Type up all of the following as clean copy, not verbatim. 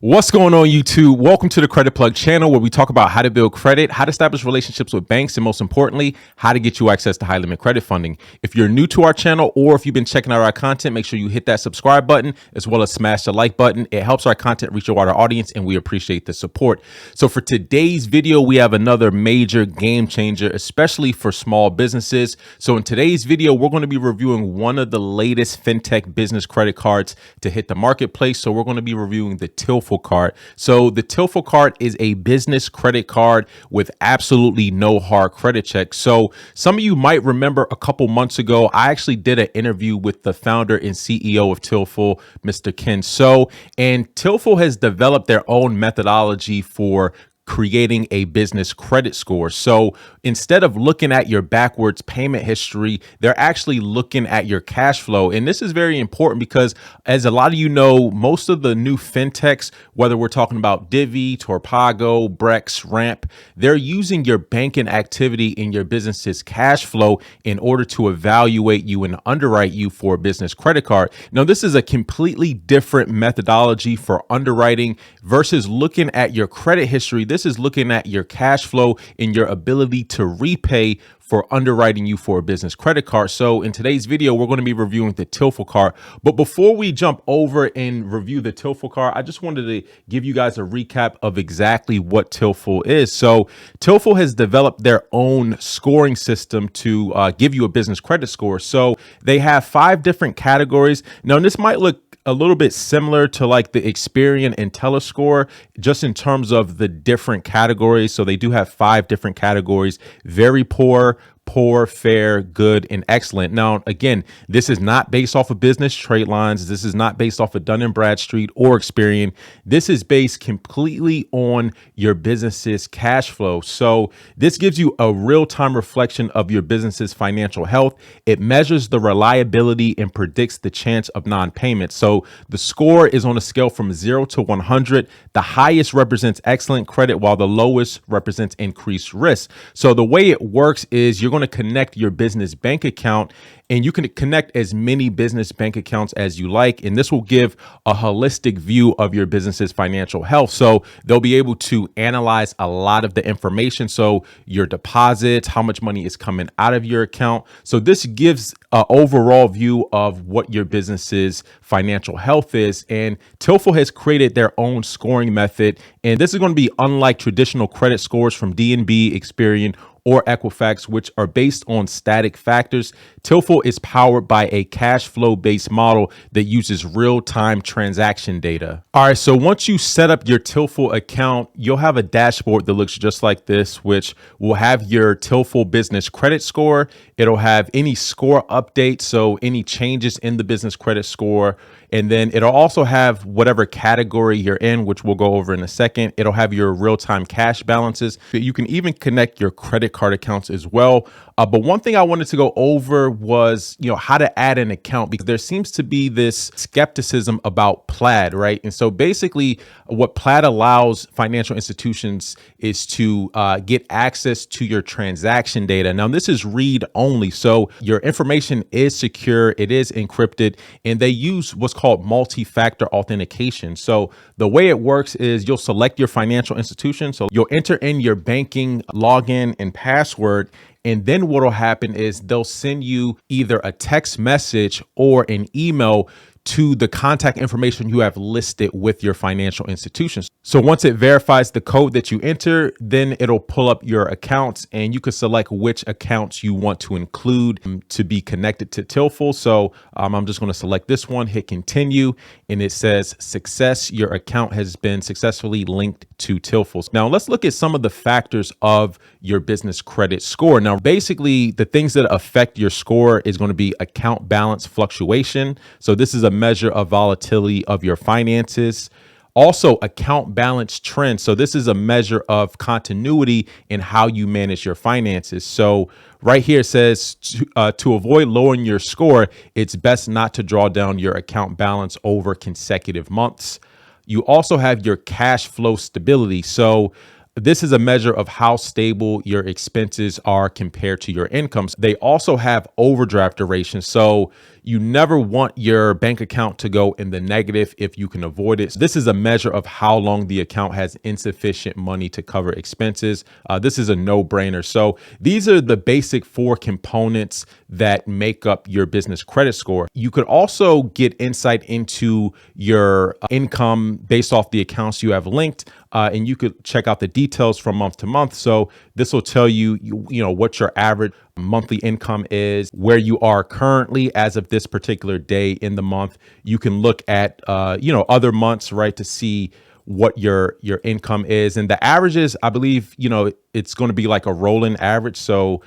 What's going on, YouTube? Welcome to the Credit Plug channel, where we talk about how to build credit, how to establish relationships with banks, and most importantly, how to get you access to high limit credit funding. If you're new to our channel or if you've been checking out our content, make sure you hit that subscribe button as well as smash the like button. It helps our content reach a wider audience and we appreciate the support. So for today's video, we have another major game changer, especially for small businesses. So in today's video, we're going to be reviewing one of the latest fintech business credit cards to hit the marketplace. So we're going to be reviewing the Tillful card. So the Tillful card is a business credit card with absolutely no hard credit check. So some of you might remember a couple months ago, I actually did an interview with the founder and CEO of Tillful, Mr. Ken So, and Tillful has developed their own methodology for creating a business credit score. So instead of looking at your backwards payment history, they're actually looking at your cash flow. And this is very important because, as a lot of you know, most of the new fintechs, whether we're talking about Divvy, Torpago, Brex, Ramp, they're using your banking activity in your business's cash flow in order to evaluate you and underwrite you for a business credit card. Now, this is a completely different methodology for underwriting versus looking at your credit history. This is looking at your cash flow and your ability to repay for underwriting you for a business credit card. So in today's video, we're going to be reviewing the Tillful card. But before we jump over and review the Tillful card, I just wanted to give you guys a recap of exactly what Tillful is. So Tillful has developed their own scoring system to give you a business credit score. So they have 5 different categories. Now, this might look a little bit similar to like the Experian and Telescore, just in terms of the different categories. So they do have 5 different categories: very poor, fair, good, and excellent. Now, again, this is not based off of business trade lines. This is not based off of Dun & Bradstreet or Experian. This is based completely on your business's cash flow. So this gives you a real-time reflection of your business's financial health. It measures the reliability and predicts the chance of non-payment. So the score is on a scale from 0 to 100. The highest represents excellent credit, while the lowest represents increased risk. So the way it works is you're going to connect your business bank account, and you can connect as many business bank accounts as you like. And this will give a holistic view of your business's financial health. So they'll be able to analyze a lot of the information. So your deposits, how much money is coming out of your account. So this gives an overall view of what your business's financial health is. And Tillful has created their own scoring method. And this is going to be unlike traditional credit scores from D&B, Experian, or Equifax, which are based on static factors. Tillful is powered by a cash flow based model that uses real-time transaction data. All right, so once you set up your Tillful account, you'll have a dashboard that looks just like this, which will have your Tillful business credit score. It'll have any score updates, so any changes in the business credit score. And then it'll also have whatever category you're in, which we'll go over in a second. It'll have your real-time cash balances. You can even connect your credit card accounts as well. But one thing I wanted to go over was, how to add an account, because there seems to be this skepticism about Plaid, right? And so basically what Plaid allows financial institutions is to get access to your transaction data. Now, this is read only, so your information is secure, it is encrypted, and they use what's called multi-factor authentication. So the way it works is you'll select your financial institution. So you'll enter in your banking login and password. And then what'll happen is they'll send you either a text message or an email to the contact information you have listed with your financial institutions. So once it verifies the code that you enter, then it'll pull up your accounts, and you can select which accounts you want to include to be connected to Tillful. So I'm just going to select this one, hit continue, and it says success. Your account has been successfully linked to Tillful. Now let's look at some of the factors of your business credit score. Now, basically the things that affect your score is going to be account balance fluctuation. So this is a measure of volatility of your finances. Also, account balance trend. So this is a measure of continuity in how you manage your finances. So right here it says to avoid lowering your score, it's best not to draw down your account balance over consecutive months. You also have your cash flow stability. So This is a measure of how stable your expenses are compared to your incomes. They also have overdraft duration. So you never want your bank account to go in the negative if you can avoid it. This is a measure of how long the account has insufficient money to cover expenses. This is a no-brainer. So these are the basic 4 components that make up your business credit score. You could also get insight into your income based off the accounts you have linked. And you could check out the details from month to month. So this will tell you, what your average monthly income is, where you are currently as of this particular day in the month. You can look at, other months, right, to see what your income is. And the averages, I believe, it's going to be like a rolling average. So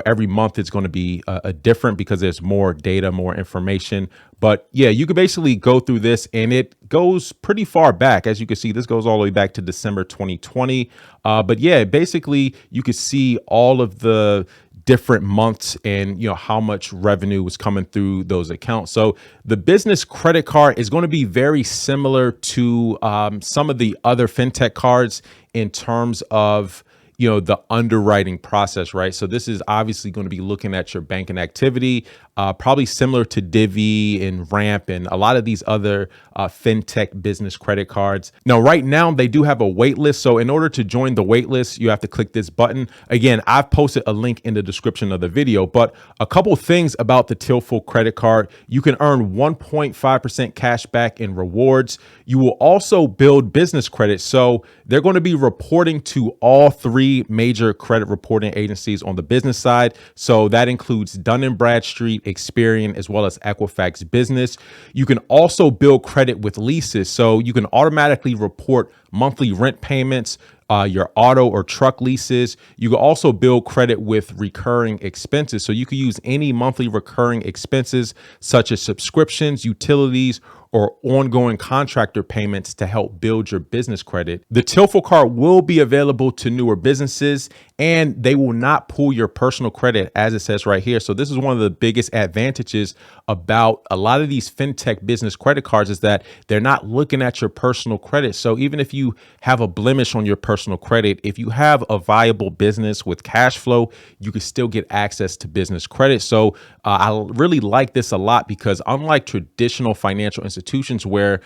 every month it's going to be a different because there's more data, more information. But yeah, you could basically go through this and it goes pretty far back. As you can see, this goes all the way back to December 2020. But yeah, basically you could see all of the different months and how much revenue was coming through those accounts. So the business credit card is going to be very similar to some of the other fintech cards in terms of the underwriting process, right? So this is obviously going to be looking at your banking activity, probably similar to Divvy and Ramp and a lot of these other fintech business credit cards. Now, right now they do have a wait list. So in order to join the wait list, you have to click this button. Again, I've posted a link in the description of the video, but a couple things about the Tillful credit card. You can earn 1.5% cash back in rewards. You will also build business credit. So they're going to be reporting to all 3 major credit reporting agencies on the business side. So that includes Dun & Bradstreet, Experian, as well as Equifax Business. You can also build credit with leases. So you can automatically report monthly rent payments, your auto or truck leases. You can also build credit with recurring expenses. So you can use any monthly recurring expenses such as subscriptions, utilities, or ongoing contractor payments to help build your business credit. The Tillful card will be available to newer businesses and they will not pull your personal credit as it says right here. So this is one of the biggest advantages about a lot of these fintech business credit cards is that they're not looking at your personal credit. So even if you have a blemish on your personal credit, if you have a viable business with cash flow, you can still get access to business credit. So I really like this a lot because unlike traditional financial institutions where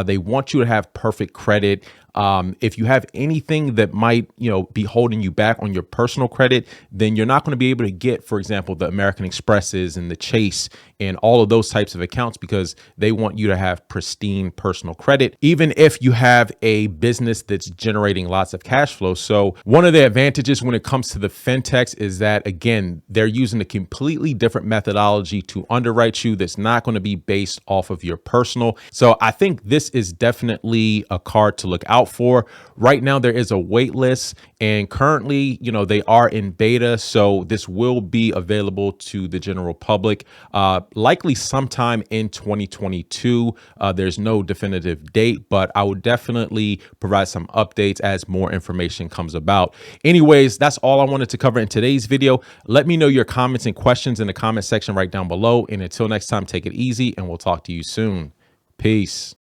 they want you to have perfect credit, if you have anything that might, be holding you back on your personal credit, then you're not going to be able to get, for example, the American Expresses and the Chase and all of those types of accounts because they want you to have pristine personal credit, even if you have a business that's generating lots of cash flow. So one of the advantages when it comes to the fintechs is that, again, they're using a completely different methodology to underwrite you that's not going to be based off of your personal. So I think this is definitely a card to look out for. Right now, there is a wait list and currently, they are in beta. So this will be available to the general public, likely sometime in 2022. There's no definitive date, but I will definitely provide some updates as more information comes about. Anyways, that's all I wanted to cover in today's video. Let me know your comments and questions in the comment section right down below. And until next time, take it easy and we'll talk to you soon. Peace.